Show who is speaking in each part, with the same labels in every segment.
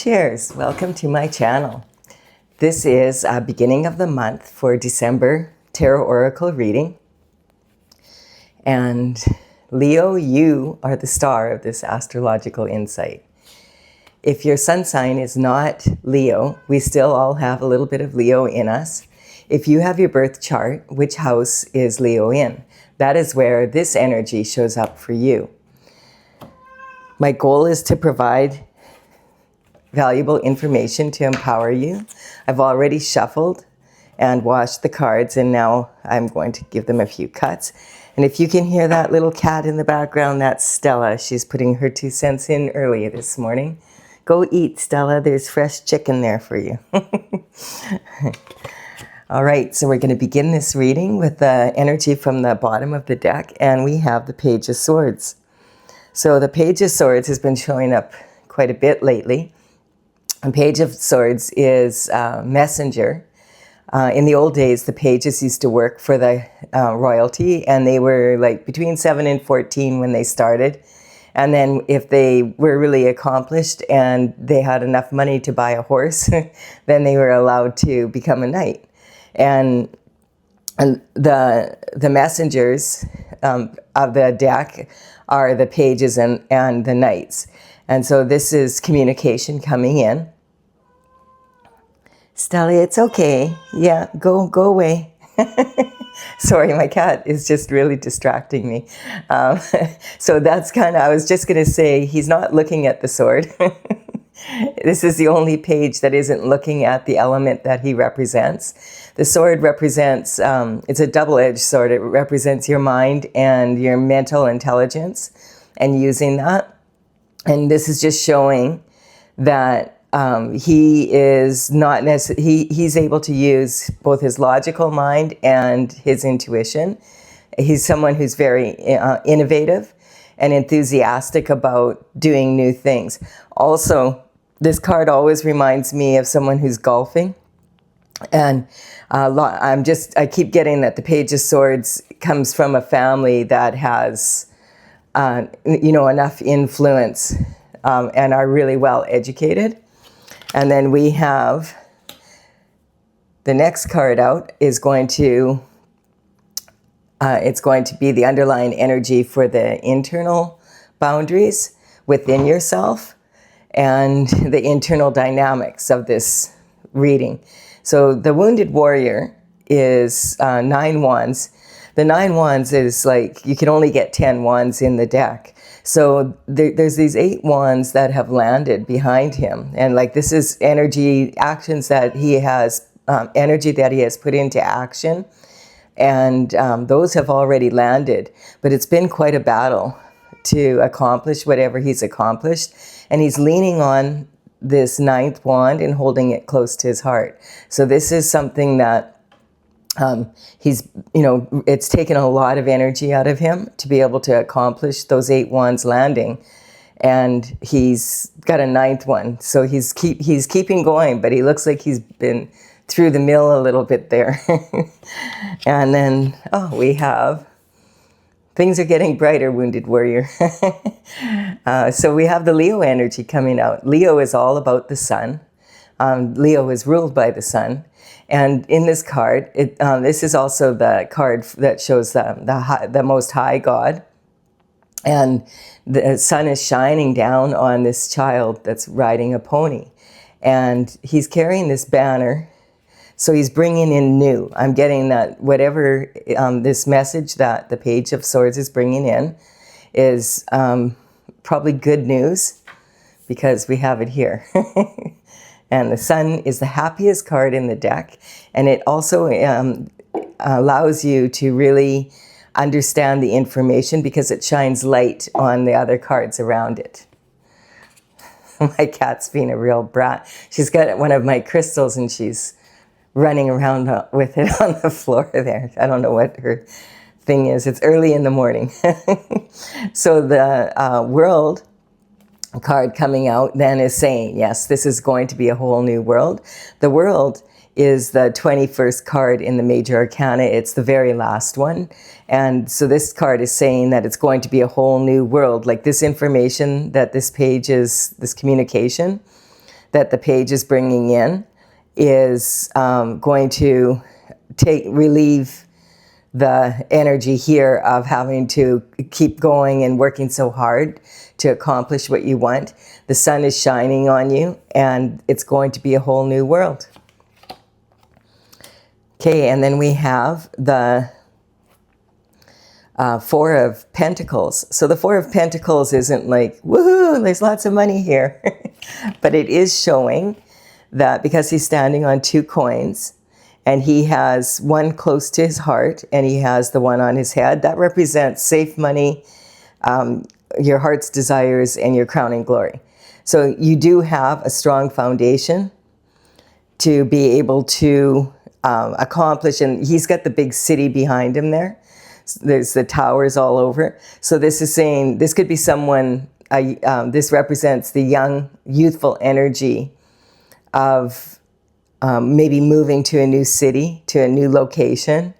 Speaker 1: Cheers! Welcome to my channel. This is beginning of the month for December Tarot Oracle reading. And Leo, you are the star of this astrological insight. If your sun sign is not Leo, we still all have a little bit of Leo in us. If you have your birth chart, which house is Leo in? That is where this energy shows up for you. My goal is to provide valuable information to empower you. I've already shuffled and washed the cards, and now I'm going to give them a few cuts. And if you can hear that little cat in the background, that's Stella. She's putting her 2 cents in early this morning. Go eat, Stella. There's fresh chicken there for you. All right, so we're going to begin this reading with the energy from the bottom of the deck, and we have the Page of Swords. So the Page of Swords has been showing up quite a bit lately. And Page of Swords is messenger. In the old days, the pages used to work for the royalty, and they were like between 7 and 14 when they started. And then if they were really accomplished and they had enough money to buy a horse, then they were allowed to become a knight. And the messengers of the deck are the pages and the knights. And so this is communication coming in. Stella, it's okay. Yeah, go away. Sorry, my cat is just really distracting me. So that's kind of, I was just going to say, he's not looking at the sword. This is the only page that isn't looking at the element that he represents. The sword represents, it's a double-edged sword. It represents your mind and your mental intelligence and using that. And this is just showing that he is not necessarily, he's able to use both his logical mind and his intuition. He's someone who's very innovative and enthusiastic about doing new things. Also, this card always reminds me of someone who's golfing. And I keep getting that the Page of Swords comes from a family that has, enough influence and are really well educated. And then we have the next card out is going to, it's going to be the underlying energy for the internal boundaries within yourself and the internal dynamics of this reading. So the Wounded Warrior is 9 wands. The 9 wands is like, you can only get 10 wands in the deck. So there's these 8 wands that have landed behind him. And like, this is energy, actions that he has, energy that he has put into action. And those have already landed. But it's been quite a battle to accomplish whatever he's accomplished. And he's leaning on this 9th wand and holding it close to his heart. So this is something that he's, it's taken a lot of energy out of him to be able to accomplish those 8 wands landing. And he's got a 9th one. So he's keeping going, but he looks like he's been through the mill a little bit there. And then, we have, things are getting brighter, Wounded Warrior. So we have the Leo energy coming out. Leo is all about the sun. Leo is ruled by the sun. And in this card, this is also the card that shows the Most High God. And the sun is shining down on this child that's riding a pony. And he's carrying this banner. So he's bringing in new. I'm getting that whatever this message that the Page of Swords is bringing in is probably good news, because we have it here. And the sun is the happiest card in the deck. And it also allows you to really understand the information because it shines light on the other cards around it. My cat's being a real brat. She's got one of my crystals and she's running around with it on the floor there. I don't know what her thing is. It's early in the morning. So the World card coming out then is saying, yes, this is going to be a whole new world. The World is the 21st card in the major arcana. It's the very last one. And so this card is saying that it's going to be a whole new world. Like this information that this page is, this communication, that the page is bringing in is going to relieve the energy here of having to keep going and working so hard to accomplish what you want. The sun is shining on you, and it's going to be a whole new world. Okay, and then we have the Four of Pentacles. So the Four of Pentacles isn't like, woohoo, there's lots of money here. But it is showing that because he's standing on 2 coins, and he has one close to his heart, and he has the one on his head, that represents safe money, your heart's desires, and your crowning glory. So you do have a strong foundation to be able to accomplish, and he's got the big city behind him there. There's the towers all over. So this is saying, this could be someone, this represents the young, youthful energy of maybe moving to a new city, to a new location,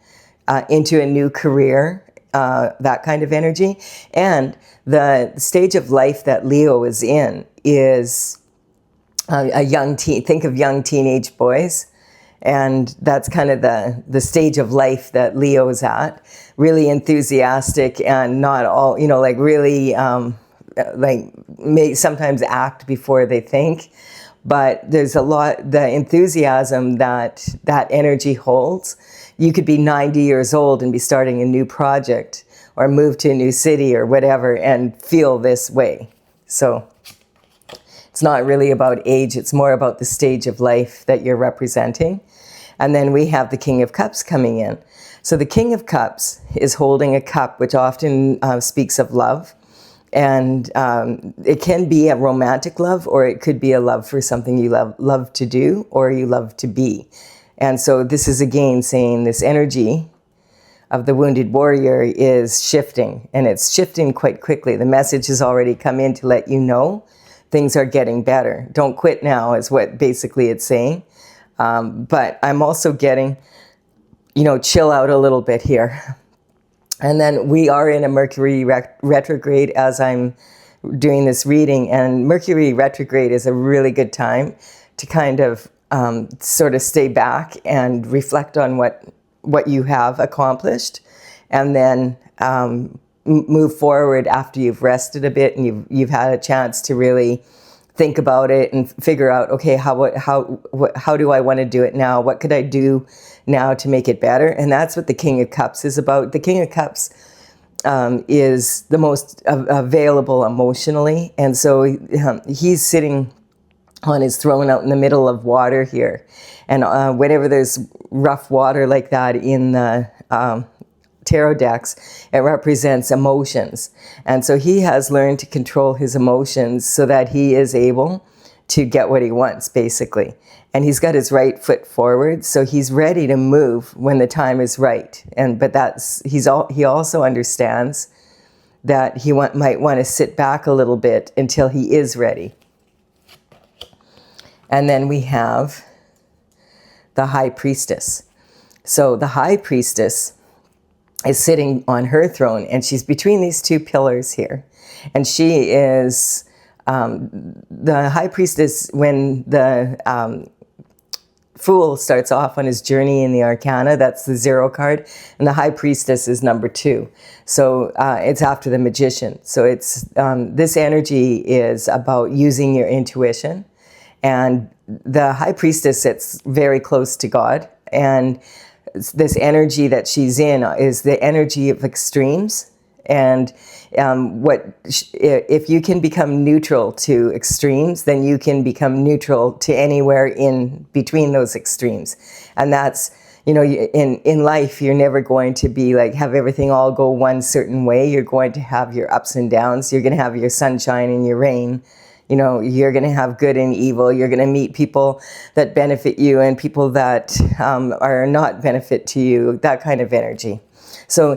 Speaker 1: into a new career, that kind of energy. And the stage of life that Leo is in is a young teen. Think of young teenage boys. And that's kind of the stage of life that Leo is at. Really enthusiastic and not all, you know, like really, like may sometimes act before they think. But there's a lot, the enthusiasm that energy holds. You could be 90 years old and be starting a new project or move to a new city or whatever and feel this way. So it's not really about age, it's more about the stage of life that you're representing. And then we have the King of Cups coming in. So the King of Cups is holding a cup, which often speaks of love. And it can be a romantic love, or it could be a love for something you love to do, or you love to be. And so this is again saying this energy of the wounded warrior is shifting, and it's shifting quite quickly. The message has already come in to let you know things are getting better. Don't quit now is what basically it's saying. But I'm also getting, you know, chill out a little bit here. And then we are in a Mercury retrograde as I'm doing this reading. And Mercury retrograde is a really good time to kind of sort of stay back and reflect on what you have accomplished. And then move forward after you've rested a bit and you've had a chance to really think about it and figure out, okay, how do I want to do it now? What could I do now to make it better? And that's what the King of Cups is about. The King of Cups is the most available emotionally. And so he's sitting on his throne out in the middle of water here. And whenever there's rough water like that in the tarot decks, it represents emotions. And so he has learned to control his emotions so that he is able to get what he wants, basically. And he's got his right foot forward, so he's ready to move when the time is right. But he also understands that he might want to sit back a little bit until he is ready. And then we have the High Priestess. So the High Priestess is sitting on her throne, and she's between these 2 pillars here. And she is the High Priestess. When the Fool starts off on his journey in the Arcana, that's the 0 card, and the High Priestess is number 2. So it's after the Magician. So it's this energy is about using your intuition, and the High Priestess sits very close to God, and this energy that she's in is the energy of extremes. And if you can become neutral to extremes, then you can become neutral to anywhere in between those extremes. And that's, you know, in life, you're never going to be like, have everything all go one certain way. You're going to have your ups and downs. You're going to have your sunshine and your rain. You know, you're going to have good and evil. You're going to meet people that benefit you and people that are not benefit to you, that kind of energy. So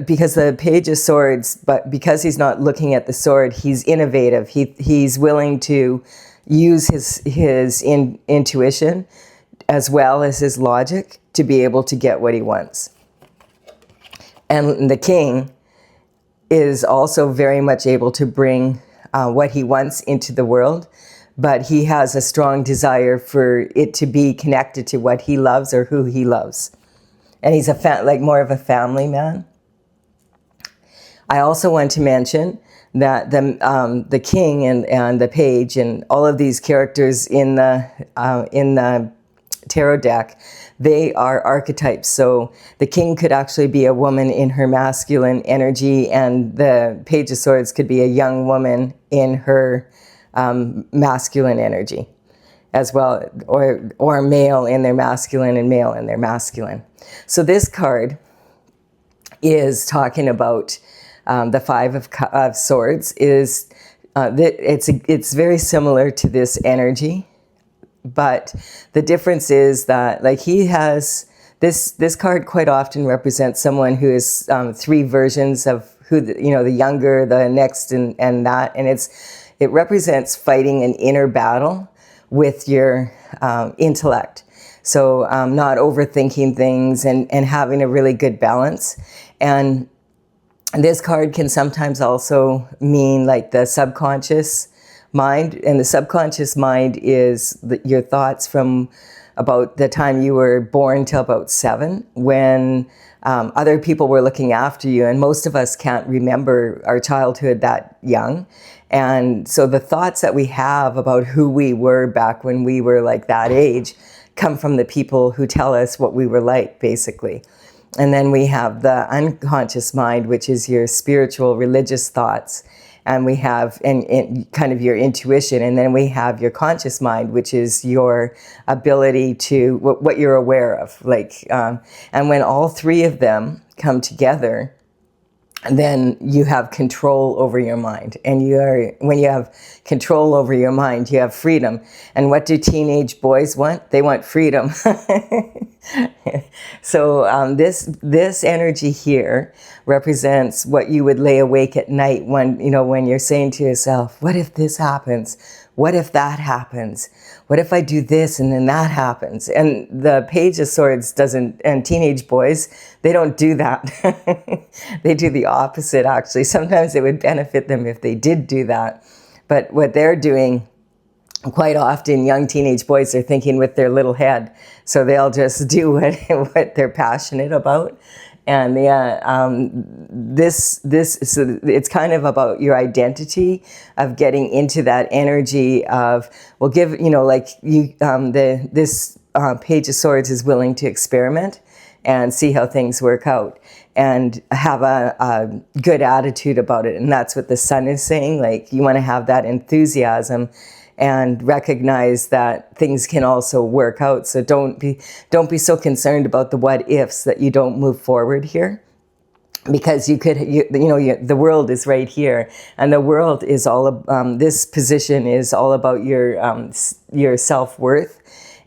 Speaker 1: because the Page of Swords, but because he's not looking at the sword, he's innovative. He's willing to use his intuition as well as his logic to be able to get what he wants. And the King is also very much able to bring what he wants into the world, but he has a strong desire for it to be connected to what he loves or who he loves. And he's like more of a family man. I also want to mention that the king and the page and all of these characters in the tarot deck, they are archetypes. So the king could actually be a woman in her masculine energy, and the page of swords could be a young woman in her masculine energy as well, or male in their masculine and male in their masculine. So this card is talking about the Five of Swords. It's very similar to this energy, but the difference is that, like, he has this card quite often represents someone who is three versions of who the younger, the next, and that, and it represents fighting an inner battle with your intellect. So not overthinking things and having a really good balance. And this card can sometimes also mean like the subconscious mind. And the subconscious mind is your thoughts from about the time you were born till about 7, when other people were looking after you. And most of us can't remember our childhood that young. And so the thoughts that we have about who we were back when we were like that age come from the people who tell us what we were like, basically. And then we have the unconscious mind, which is your spiritual, religious thoughts. And we have and kind of your intuition. And then we have your conscious mind, which is your ability to, what you're aware of. And when all three of them come together, then you have control over your mind. And when you have control over your mind, you have freedom. And what do teenage boys want? They want freedom. So this energy here represents what you would lay awake at night when you're saying to yourself, what if this happens? What if that happens? What if I do this and then that happens? And the Page of Swords and teenage boys, they don't do that. They do the opposite, actually. Sometimes it would benefit them if they did do that. But what they're doing, quite often, young teenage boys are thinking with their little head. So they'll just do what they're passionate about. And so it's kind of about your identity of getting into that energy of, this Page of Swords is willing to experiment and see how things work out and have a good attitude about it. And that's what the Sun is saying. Like, you want to have that enthusiasm and recognize that things can also work out. So don't be so concerned about the what ifs that you don't move forward here, because the world is right here, and the world is all this position is all about your self-worth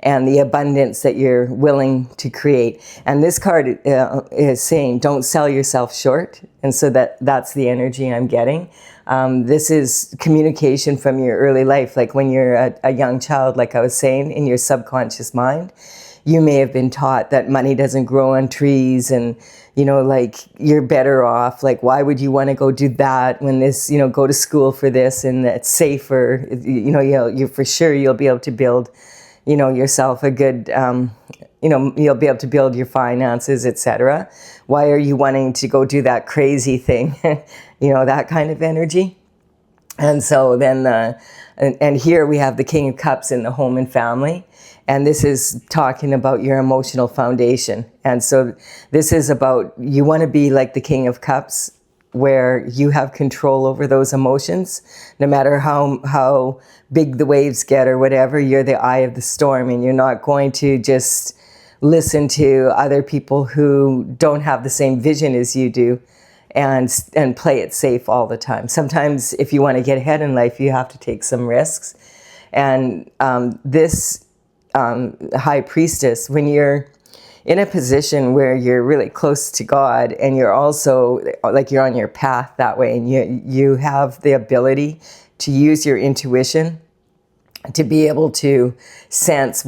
Speaker 1: and the abundance that you're willing to create. And this card is saying, don't sell yourself short. And so that's the energy I'm getting. This is communication from your early life. Like when you're a young child, like I was saying, in your subconscious mind, you may have been taught that money doesn't grow on trees, and you're better off. Like, why would you want to go do that when this, go to school for this and it's safer? You for sure you'll be able to build yourself a good, you'll be able to build your finances, etc. Why are you wanting to go do that crazy thing? That kind of energy. And so then, and here we have the King of Cups in the home and family. And this is talking about your emotional foundation. And so this is about, you want to be like the King of Cups, where you have control over those emotions. No matter how big the waves get or whatever, you're the eye of the storm, and you're not going to just listen to other people who don't have the same vision as you do and play it safe all the time. Sometimes if you want to get ahead in life, you have to take some risks. And this High Priestess, when you're in a position where you're really close to God, and you're also like you're on your path that way, and you have the ability to use your intuition to be able to sense,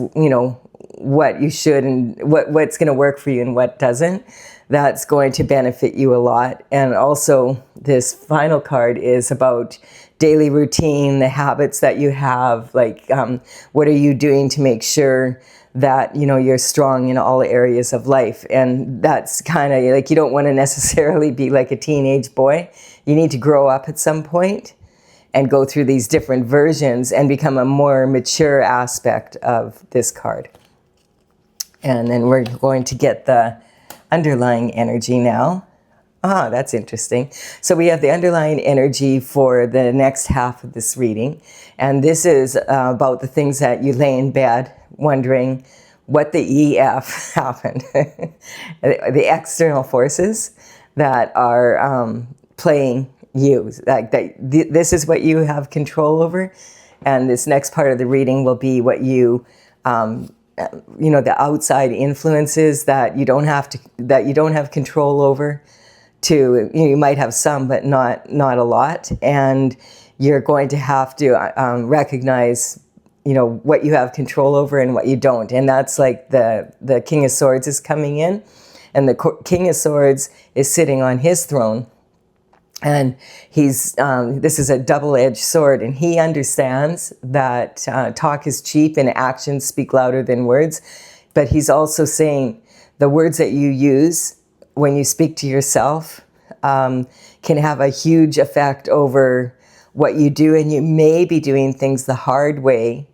Speaker 1: what you should and what's going to work for you and what doesn't, that's going to benefit you a lot. And also this final card is about daily routine, the habits that you have, like what are you doing to make sure that, you know, you're strong in all areas of life. And that's kind of like, you don't want to necessarily be like a teenage boy. You need to grow up at some point and go through these different versions and become a more mature aspect of this card. And then we're going to get the underlying energy now. Ah, that's interesting. So we have the underlying energy for the next half of this reading. And this is about the things that you lay in bed wondering what the EF happened. The external forces that are playing you. Like this is what you have control over. And this next part of the reading will be what you you know, the outside influences that you don't have control over. You might have some, but not a lot, and you're going to have to recognize, you know, what you have control over and what you don't. And that's like the King of Swords is coming in, and the King of Swords is sitting on his throne. And he's this is a double-edged sword, and he understands that talk is cheap and actions speak louder than words. But he's also saying the words that you use when you speak to yourself can have a huge effect over what you do, and you may be doing things the hard way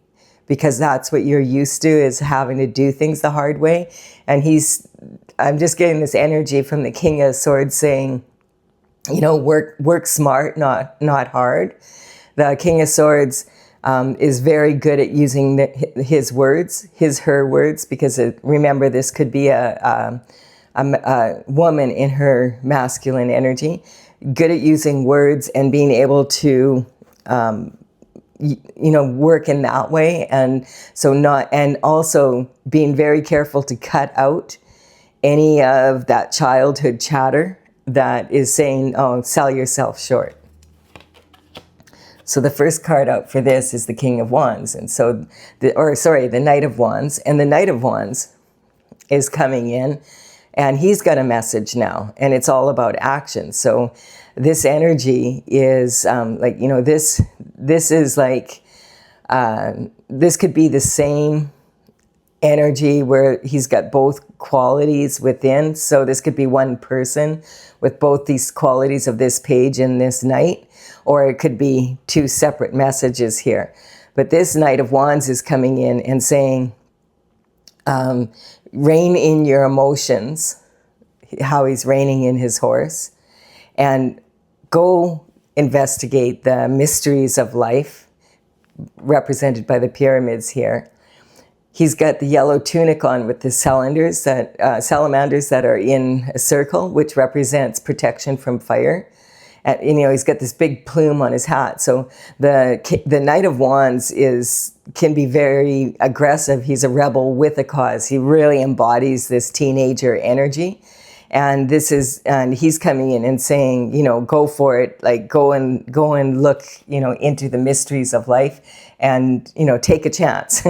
Speaker 1: because that's what you're used to, is having to do things the hard way. And I'm just getting this energy from the King of Swords saying, you know, work smart, not hard. The King of Swords is very good at using his words, her words, because remember, this could be a woman in her masculine energy, good at using words and being able to, you know, work in that way. And and also being very careful to cut out any of that childhood chatter that is saying, oh, sell yourself short. So the first card out for this is the King of Wands. And so, the Knight of Wands. And the Knight of Wands is coming in, and he's got a message now, and it's all about action. So this energy is like, you know, this is like, this could be the same energy where he's got both qualities within. So this could be one person with both these qualities of this page and this knight, or it could be two separate messages here. But this Knight of Wands is coming in and saying, rein in your emotions, how he's reining in his horse, and go investigate the mysteries of life, represented by the pyramids here. He's got the yellow tunic on with the salamanders that are in a circle, which represents protection from fire. And, you know, he's got this big plume on his hat. So the Knight of Wands can be very aggressive. He's a rebel with a cause. He really embodies this teenager energy. And he's coming in and saying, you know, go for it. Like go and look, you know, into the mysteries of life, and, you know, take a chance.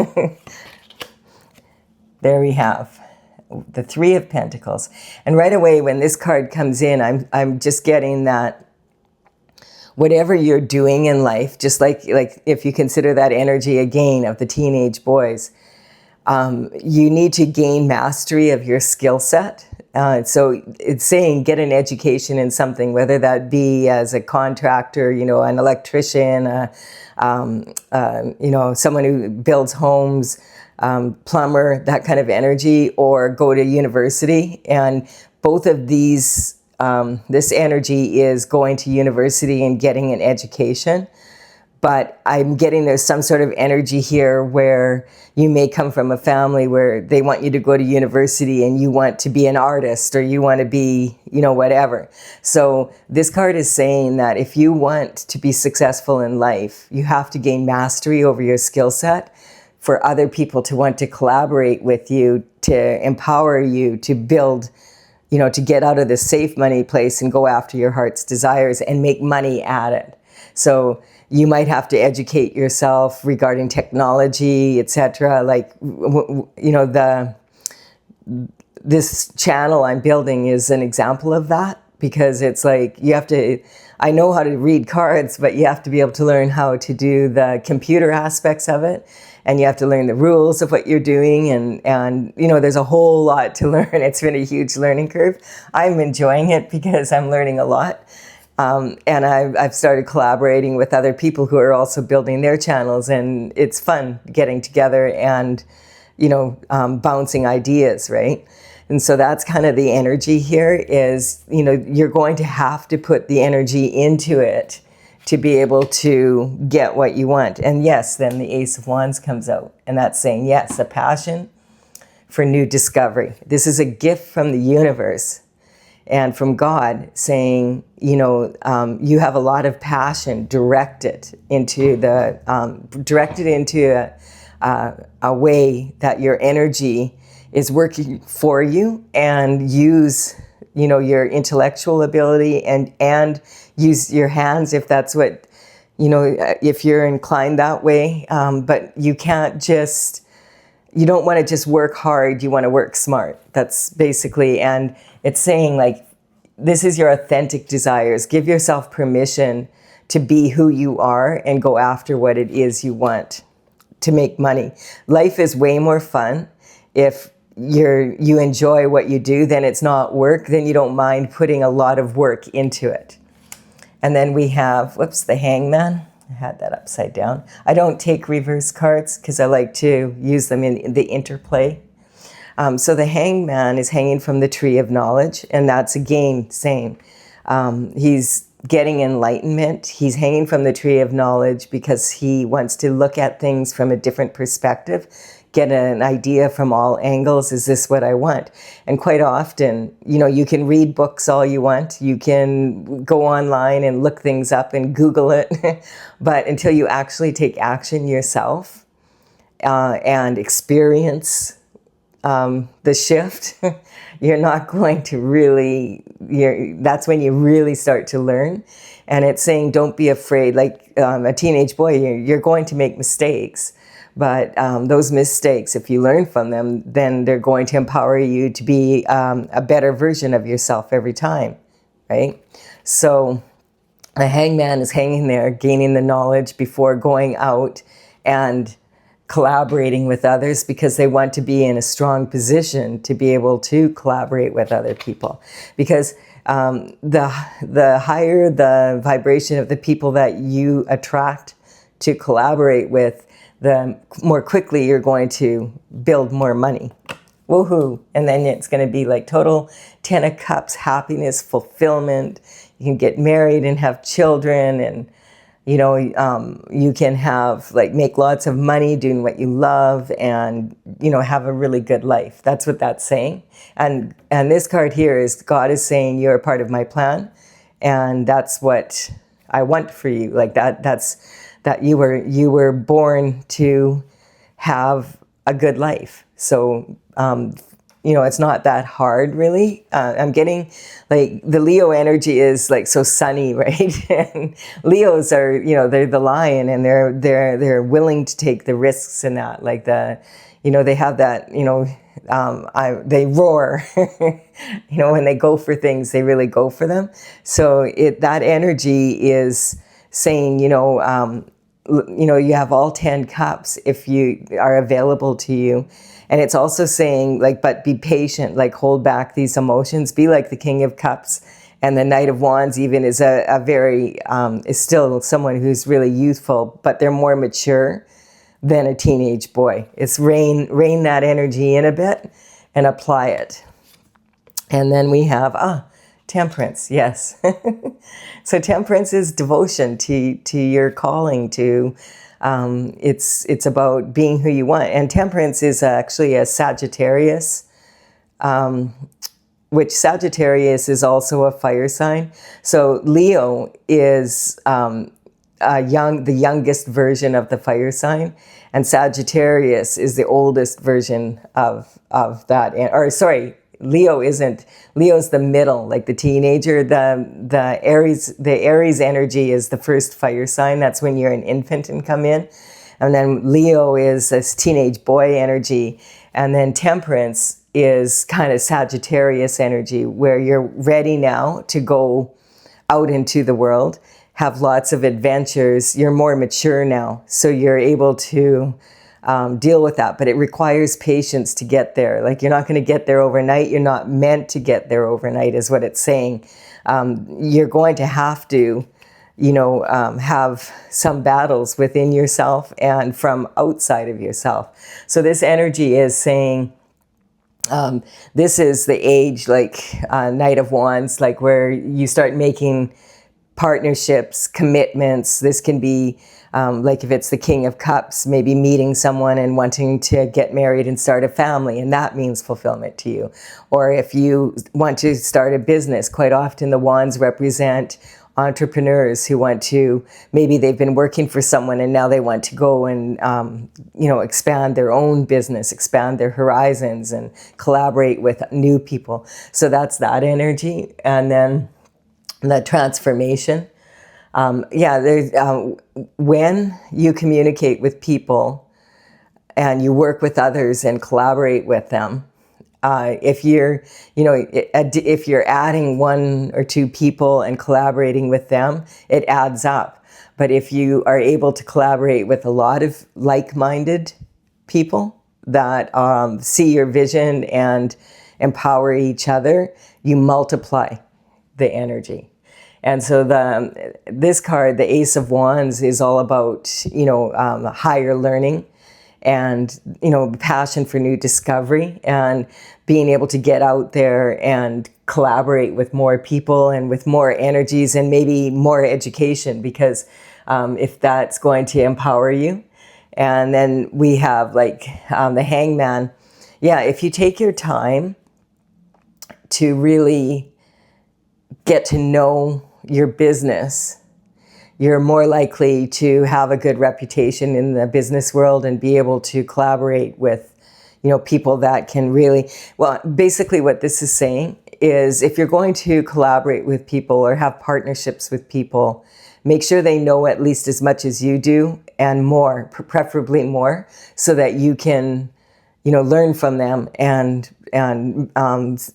Speaker 1: There we have the Three of Pentacles. And right away when this card comes in, I'm just getting that whatever you're doing in life, just like if you consider that energy again of the teenage boys, you need to gain mastery of your skill set. So it's saying get an education in something, whether that be as a contractor, you know, an electrician, you know, someone who builds homes, plumber, that kind of energy, or go to university. And both of these, this energy is going to university and getting an education. But I'm getting there's some sort of energy here where you may come from a family where they want you to go to university and you want to be an artist, or you want to be, you know, whatever. So this card is saying that if you want to be successful in life, you have to gain mastery over your skill set for other people to want to collaborate with you, to empower you to build, you know, to get out of the safe money place and go after your heart's desires and make money at it. So you might have to educate yourself regarding technology, etc. Like, you know, this channel I'm building is an example of that, because it's like you have to, I know how to read cards, but you have to be able to learn how to do the computer aspects of it. And you have to learn the rules of what you're doing. And you know, there's a whole lot to learn. It's been a huge learning curve. I'm enjoying it because I'm learning a lot. And I've started collaborating with other people who are also building their channels. And it's fun getting together and, you know, bouncing ideas, right? And so that's kind of the energy here is, you know, you're going to have to put the energy into it to be able to get what you want. And yes, then the Ace of Wands comes out. And that's saying, yes, a passion for new discovery. This is a gift from the universe and from God saying, you know, you have a lot of passion directed into a way that your energy is working for you, and use, you know, your intellectual ability and use your hands if that's what, you know, if you're inclined that way. But you can't just, you don't want to just work hard, you want to work smart. That's basically, and it's saying like, this is your authentic desires. Give yourself permission to be who you are and go after what it is you want to make money. Life is way more fun if you enjoy what you do, then it's not work, then you don't mind putting a lot of work into it. And then we have, whoops, the Hangman. I had that upside down. I don't take reverse cards because I like to use them in the interplay. So the Hangman is hanging from the tree of knowledge, and that's again saying he's getting enlightenment. He's hanging from the tree of knowledge because he wants to look at things from a different perspective, get an idea from all angles. Is this what I want? And quite often, you know, you can read books all you want. You can go online and look things up and Google it. But until you actually take action yourself and experience the shift, you're not going to really, that's when you really start to learn. And it's saying, don't be afraid. Like a teenage boy, you're going to make mistakes. But those mistakes, if you learn from them, then they're going to empower you to be a better version of yourself every time, right? So the Hangman is hanging there, gaining the knowledge before going out and collaborating with others, because they want to be in a strong position to be able to collaborate with other people. Because the higher the vibration of the people that you attract to collaborate with, the more quickly you're going to build more money. Woohoo. And then it's going to be like total 10 of Cups, happiness, fulfillment. You can get married and have children, and you know, you can have like make lots of money doing what you love, and you know, have a really good life. That's what that's saying. And this card here is God is saying you're a part of my plan, and that's what I want for you. Like that you were born to have a good life. So you know, it's not that hard, really. I'm getting, like, the Leo energy is, like, so sunny, right? And Leos are, you know, they're the lion, and they're willing to take the risks in that. Like, you know, they have that, you know, they roar. You know, when they go for things, they really go for them. So that energy is saying, you know, you have all 10 cups if you are available to you. And it's also saying, like, but be patient, like, hold back these emotions, be like the King of Cups. And the Knight of Wands even is is still someone who's really youthful, but they're more mature than a teenage boy. It's rein that energy in a bit and apply it. And then we have, Temperance, yes. So Temperance is devotion to your calling, to it's about being who you want. And Temperance is actually a Sagittarius, which Sagittarius is also a fire sign. So Leo is the youngest version of the fire sign, and Sagittarius is the oldest version of that. Or sorry, Leo isn't. Leo's the middle, like the teenager. The Aries energy is the first fire sign. That's when you're an infant and come in. And then Leo is this teenage boy energy. And then Temperance is kind of Sagittarius energy, where you're ready now to go out into the world, have lots of adventures. You're more mature now, so you're able to deal with that. But it requires patience to get there. Like, you're not going to get there overnight. You're not meant to get there overnight, is what it's saying. You're going to have to, have some battles within yourself and from outside of yourself. So this energy is saying, this is the age, like Knight of Wands, like where you start making partnerships, commitments. This can be like if it's the King of Cups, maybe meeting someone and wanting to get married and start a family, and that means fulfillment to you. Or if you want to start a business, quite often the wands represent entrepreneurs who want to, maybe they've been working for someone and now they want to go and, expand their own business, expand their horizons and collaborate with new people. So that's that energy. And then the transformation. When you communicate with people and you work with others and collaborate with them, if you're adding one or two people and collaborating with them, it adds up. But if you are able to collaborate with a lot of like-minded people that see your vision and empower each other, you multiply the energy. And so this card, the Ace of Wands, is all about, higher learning and, passion for new discovery and being able to get out there and collaborate with more people and with more energies and maybe more education, because if that's going to empower you. And then we have the Hangman. Yeah, if you take your time to really get to know your business, you're more likely to have a good reputation in the business world and be able to collaborate with, people that can really, well, basically what this is saying is if you're going to collaborate with people or have partnerships with people, make sure they know at least as much as you do and more, preferably more, so that you can, learn from them and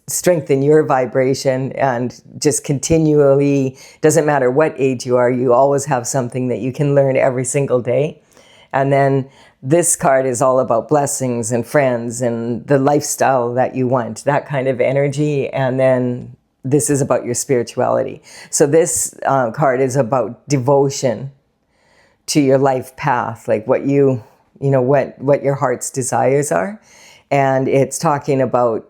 Speaker 1: strengthen your vibration, and just continually, doesn't matter what age you are, you always have something that you can learn every single day. And then this card is all about blessings and friends and the lifestyle that you want, that kind of energy. And then this is about your spirituality. So this card is about devotion to your life path, like what what your heart's desires are. And it's talking about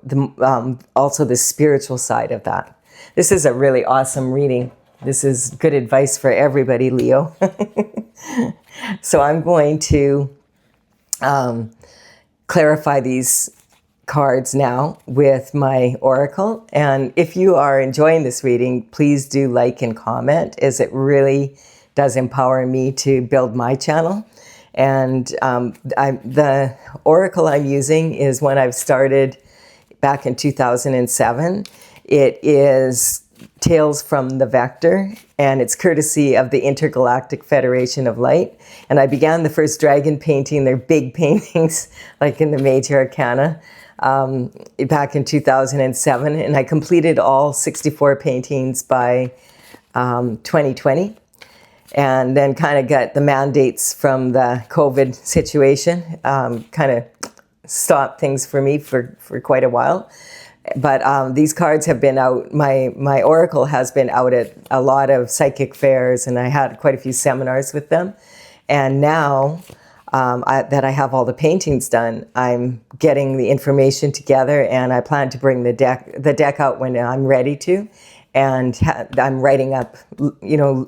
Speaker 1: also the spiritual side of that. This is a really awesome reading. This is good advice for everybody, Leo. So I'm going to clarify these cards now with my oracle. And if you are enjoying this reading, please do like and comment, as it really does empower me to build my channel. And the oracle I'm using is one I've started back in 2007. It is Tales from the Vector, and it's courtesy of the Intergalactic Federation of Light. And I began the first dragon painting, they're big paintings, like in the Major Arcana, back in 2007. And I completed all 64 paintings by 2020. And then kind of got the mandates from the COVID situation, kind of stopped things for me for quite a while. But these cards have been out, my oracle has been out at a lot of psychic fairs, and I had quite a few seminars with them. And now that I have all the paintings done, I'm getting the information together, and I plan to bring the deck out when I'm ready to. And I'm writing up,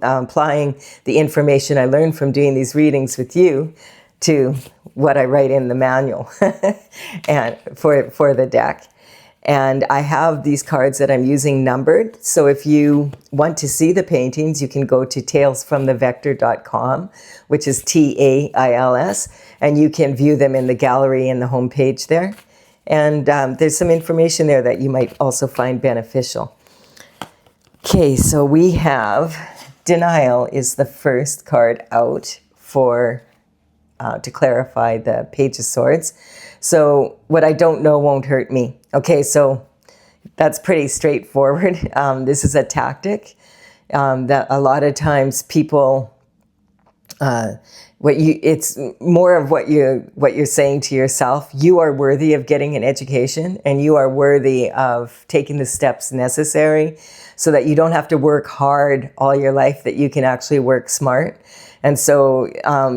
Speaker 1: applying the information I learned from doing these readings with you to what I write in the manual and for the deck. And I have these cards that I'm using numbered. So if you want to see the paintings, you can go to talesfromthevector.com, which is TAILS, and you can view them in the gallery in the homepage there. And there's some information there that you might also find beneficial. Okay, so we have Denial is the first card out for to clarify the Page of Swords. So what I don't know won't hurt me. Okay, so that's pretty straightforward. This is a tactic that a lot of times people, it's more of what you're saying to yourself. You are worthy of getting an education, and you are worthy of taking the steps necessary so that you don't have to work hard all your life, that you can actually work smart. And so,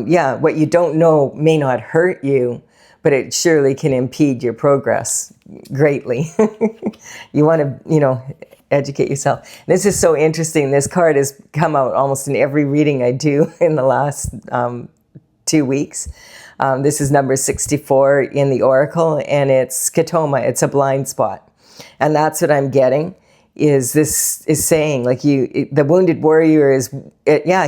Speaker 1: yeah, what you don't know may not hurt you, but it surely can impede your progress greatly. You want to, educate yourself. This is so interesting. This card has come out almost in every reading I do in the last 2 weeks. This is number 64 in the Oracle, and it's scotoma. It's a blind spot. And that's what I'm getting. This is saying, like, the wounded warrior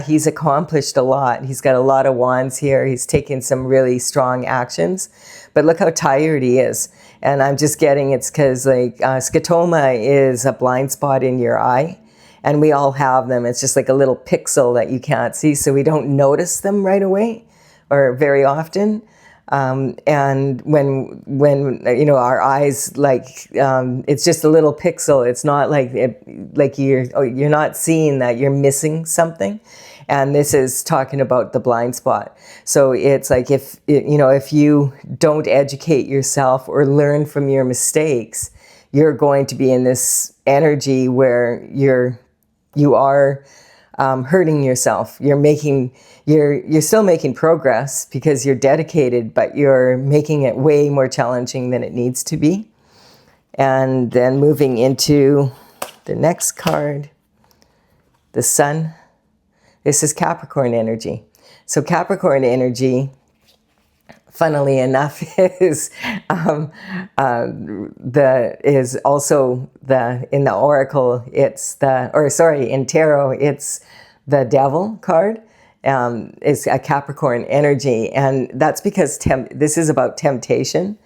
Speaker 1: he's accomplished a lot. He's got a lot of wands here. He's taken some really strong actions, but look how tired he is. And I'm just getting it's because scotoma is a blind spot in your eye, and we all have them. It's just like a little pixel that you can't see, so we don't notice them right away or very often. And when our eyes, it's just a little pixel. It's not like you're not seeing that you're missing something. And this is talking about the blind spot. So it's like if you don't educate yourself or learn from your mistakes, you're going to be in this energy where you are hurting yourself. You're still making progress because you're dedicated, but you're making it way more challenging than it needs to be. And then moving into the next card, the Sun. This is Capricorn energy. So Capricorn energy, funnily enough, is also in the Oracle. In Tarot, it's the Devil card. Is a Capricorn energy, and that's because this is about temptation,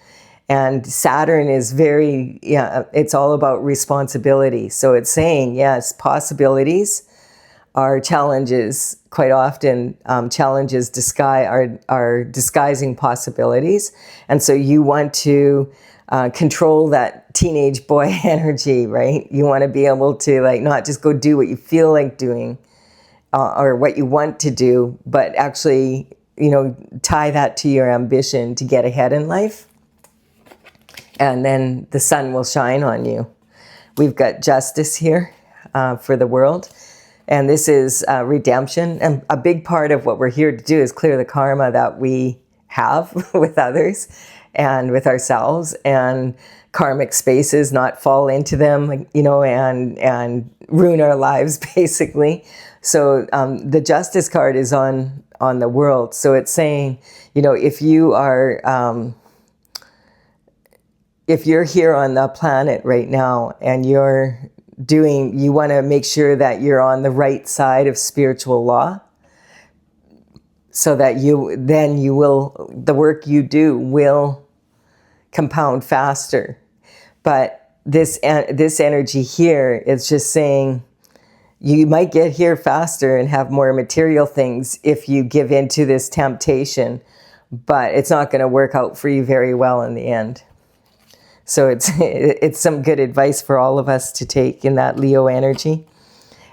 Speaker 1: and Saturn is it's all about responsibility. So it's saying, yes, possibilities are challenges. Quite often, challenges are disguising possibilities, and so you want to control that teenage boy energy, right? You want to be able to not just go do what you feel like doing, or what you want to do, but actually, tie that to your ambition to get ahead in life. And then the sun will shine on you. We've got justice here for the world. And this is redemption. And a big part of what we're here to do is clear the karma that we have with others and with ourselves, and karmic spaces, not fall into them, and ruin our lives, basically. So the justice card is on the world. So it's saying, if you are, if you're here on the planet right now and you want to make sure that you're on the right side of spiritual law, so that the work you do will compound faster. But this energy here is just saying, you might get here faster and have more material things if you give in to this temptation, but it's not going to work out for you very well in the end. So it's some good advice for all of us to take in that Leo energy.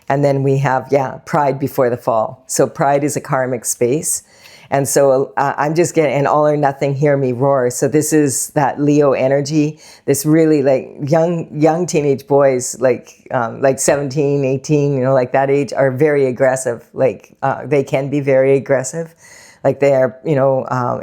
Speaker 1: And then we have, pride before the fall. So pride is a karmic space. And so I'm just getting an all or nothing, hear me roar. So this is that Leo energy, this really young teenage boys, like 17, 18, that age, are very aggressive. They can be very aggressive. They are,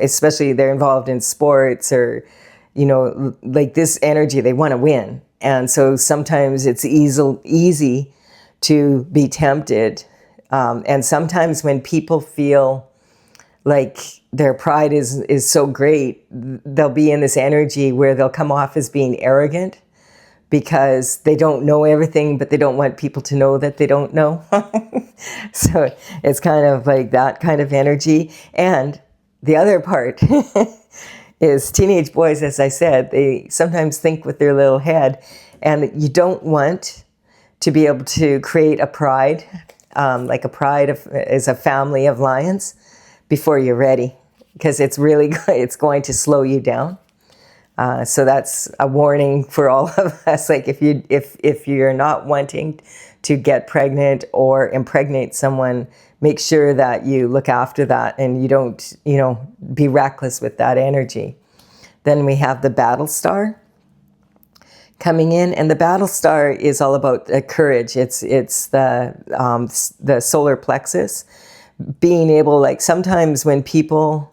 Speaker 1: especially they're involved in sports or, this energy, they want to win. And so sometimes it's easy to be tempted. And sometimes when people feel like their pride is so great, they'll be in this energy where they'll come off as being arrogant because they don't know everything, but they don't want people to know that they don't know. So it's kind of like that kind of energy. And the other part is teenage boys, as I said, they sometimes think with their little head, and you don't want to be able to create a pride, is a family of lions, before you're ready. because it's really, it's going to slow you down. So that's a warning for all of us. Like if you're not wanting to get pregnant or impregnate someone, make sure that you look after that and you don't, be reckless with that energy. Then we have the battle star coming in, and the battle star is all about courage. It's the solar plexus, being able, like sometimes when people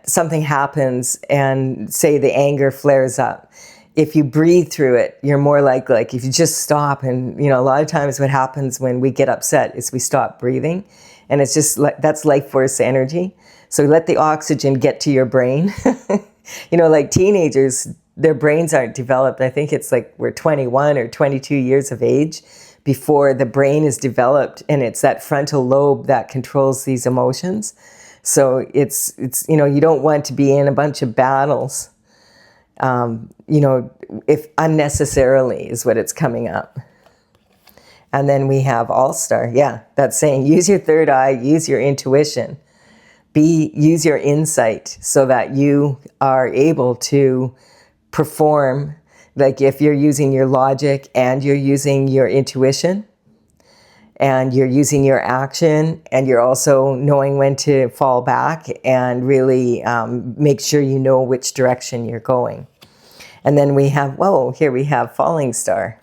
Speaker 1: something happens and say the anger flares up, if you breathe through it, you're more like if you just stop, and a lot of times what happens when we get upset is we stop breathing, and it's just like, that's life force energy. So let the oxygen get to your brain. Like teenagers, their brains aren't developed. I think it's like we're 21 or 22 years of age before the brain is developed, and it's that frontal lobe that controls these emotions. So it's you don't want to be in a bunch of battles, if unnecessarily is what it's coming up. And then we have All-Star. Yeah, that's saying use your third eye, use your intuition, use your insight so that you are able to perform. Like if you're using your logic and you're using your intuition, and you're using your action, and you're also knowing when to fall back and really make sure you know which direction you're going. And then we have, here we have falling star.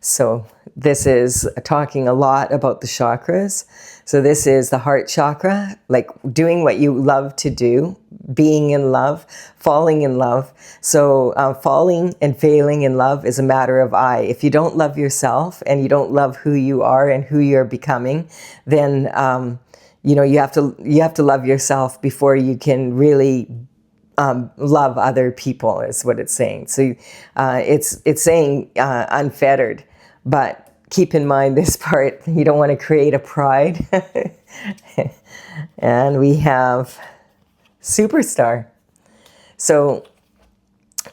Speaker 1: So this is talking a lot about the chakras. So this is the heart chakra, like doing what you love to do, being in love, falling in love. So falling and failing in love is a matter of I. If you don't love yourself and you don't love who you are and who you're becoming, then you have to love yourself before you can really love other people, is what it's saying. So it's saying unfettered, but keep in mind this part, you don't want to create a pride. And we have superstar. So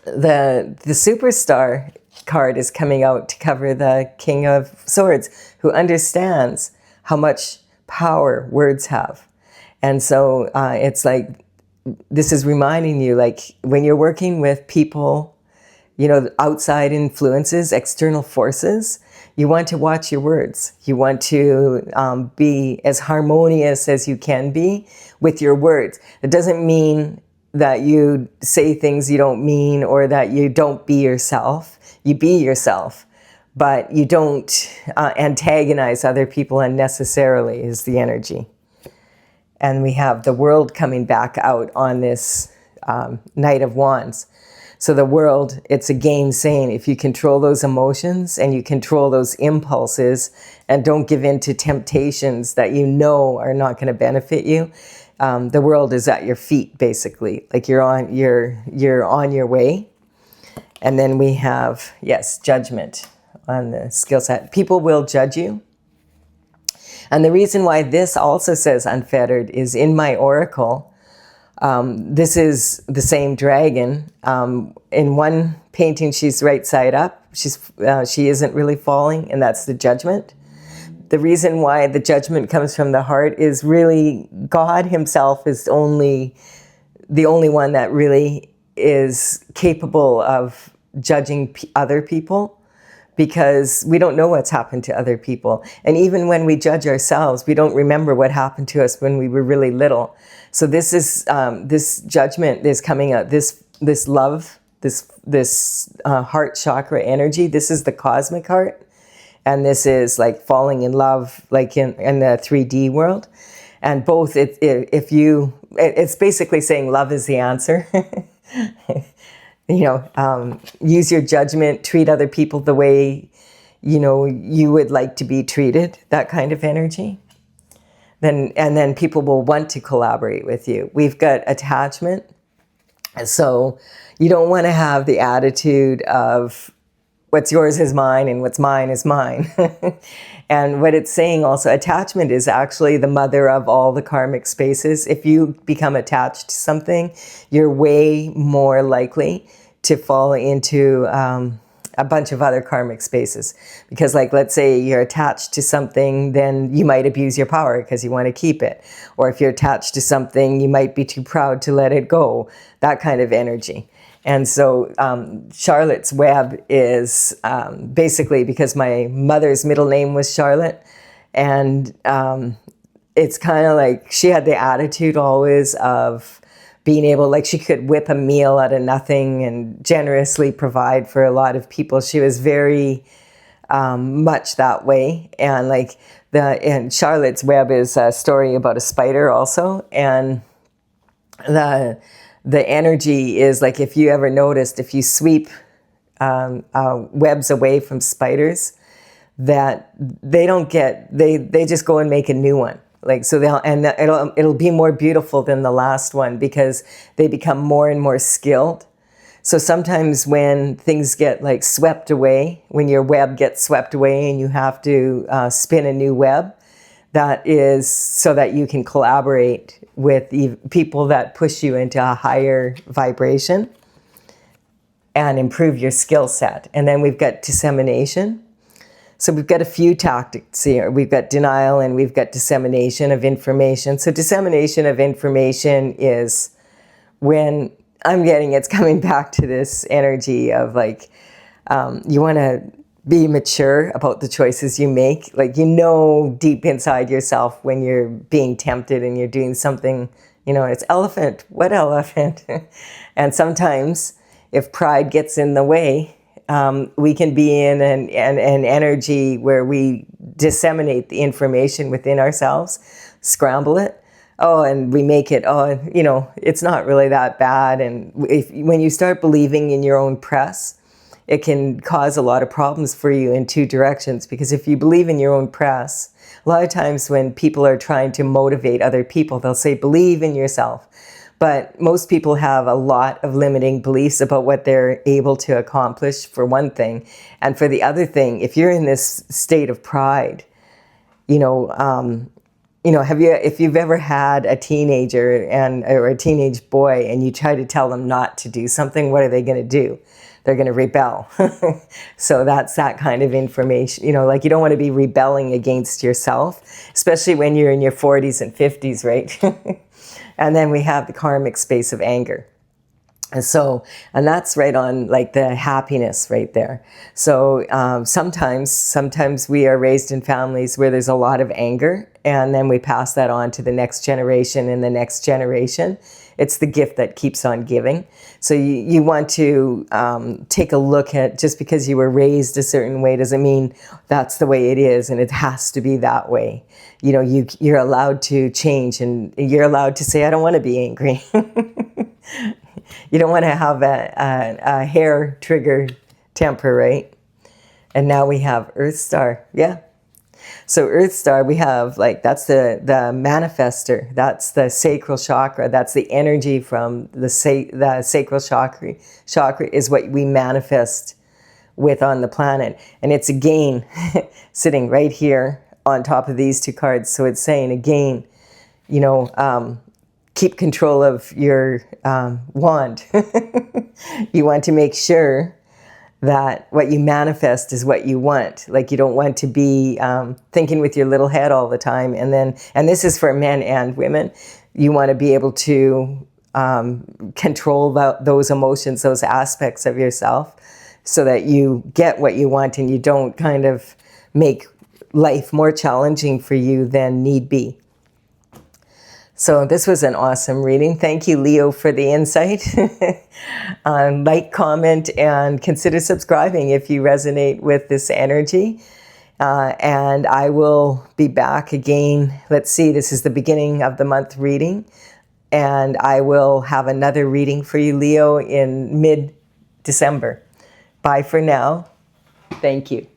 Speaker 1: the superstar card is coming out to cover the King of Swords, who understands how much power words have. And so it's like, this is reminding you, like when you're working with people, outside influences, external forces, you want to watch your words. You want to be as harmonious as you can be with your words. It doesn't mean that you say things you don't mean, or that you don't be yourself. You be yourself, but you don't antagonize other people unnecessarily, is the energy. And we have the World coming back out on this Knight of Wands. So the World, it's again saying, if you control those emotions and you control those impulses and don't give in to temptations that are not going to benefit you, the World is at your feet, basically. Like you're on your way. And then we have, Judgment on the skill set. People will judge you. And the reason why this also says unfettered is in my oracle. This is the same dragon. In one painting, she's right side up. She isn't really falling, and that's the Judgment. The reason why the Judgment comes from the heart is really God himself is the only one that really is capable of judging other people, because we don't know what's happened to other people. And even when we judge ourselves, we don't remember what happened to us when we were really little. So this is this Judgment is coming out. This love, this heart chakra energy. This is the cosmic heart, and this is like falling in love, like in the 3D world. And both, it's basically saying love is the answer. Use your judgment, treat other people the way, you would like to be treated, that kind of energy. Then people will want to collaborate with you. We've got attachment. So you don't want to have the attitude of what's yours is mine and what's mine is mine. And what it's saying also, attachment is actually the mother of all the karmic spaces. If you become attached to something, you're way more likely to fall into a bunch of other karmic spaces. Because like, let's say you're attached to something, then you might abuse your power because you want to keep it. Or if you're attached to something, you might be too proud to let it go, that kind of energy. And so Charlotte's Web is basically because my mother's middle name was Charlotte. And it's kind of like she had the attitude always of being able, like she could whip a meal out of nothing and generously provide for a lot of people. She was very much that way. And like and Charlotte's Web is a story about a spider also. And the energy is like, if you ever noticed, if you sweep webs away from spiders, that they don't get, they just go and make a new one. Like, so it'll be more beautiful than the last one because they become more and more skilled. So sometimes when things get like swept away, when your web gets swept away and you have to spin a new web, that is so that you can collaborate with people that push you into a higher vibration and improve your skill set. And then we've got dissemination. So we've got a few tactics here. We've got denial and we've got dissemination of information. So dissemination of information is when it's coming back to this energy of like, you want to be mature about the choices you make. Like, you know, deep inside yourself when you're being tempted and you're doing something, you know, it's elephant, what elephant? And sometimes if pride gets in the way, we can be in an energy where we disseminate the information within ourselves, scramble it. Oh, and we make it, you know, it's not really that bad. And when you start believing in your own press, it can cause a lot of problems for you in two directions. Because if you believe in your own press, a lot of times when people are trying to motivate other people, they'll say, believe in yourself. But most people have a lot of limiting beliefs about what they're able to accomplish, for one thing. And for the other thing, if you're in this state of pride, if you've ever had a teenager or a teenage boy and you try to tell them not to do something, what are they going to do? They're going to rebel. So that's that kind of information. Like, you don't want to be rebelling against yourself, especially when you're in your 40s and 50s, right? And then we have the karmic space of anger. And that's right on like the happiness right there. So sometimes we are raised in families where there's a lot of anger, and then we pass that on to the next generation and the next generation. It's the gift that keeps on giving. So you want to take a look at, just because you were raised a certain way doesn't mean that's the way it is and it has to be that way. You're allowed to change, and you're allowed to say, I don't want to be angry. You don't want to have a hair trigger temper, right? And now we have Earth Star. Yeah. So Earth Star, we have that's the manifester. That's the sacral chakra. That's the energy from the sacral chakra. Chakra is what we manifest with on the planet. And it's again sitting right here on top of these two cards. So it's saying again, keep control of your wand. You want to make sure that what you manifest is what you want. Like, you don't want to be thinking with your little head all the time. And this is for men and women. You want to be able to control those emotions, those aspects of yourself, so that you get what you want and you don't kind of make life more challenging for you than need be. So this was an awesome reading. Thank you, Leo, for the insight. Like, comment, and consider subscribing if you resonate with this energy. And I will be back again. Let's see, this is the beginning of the month reading. And I will have another reading for you, Leo, in mid-December. Bye for now. Thank you.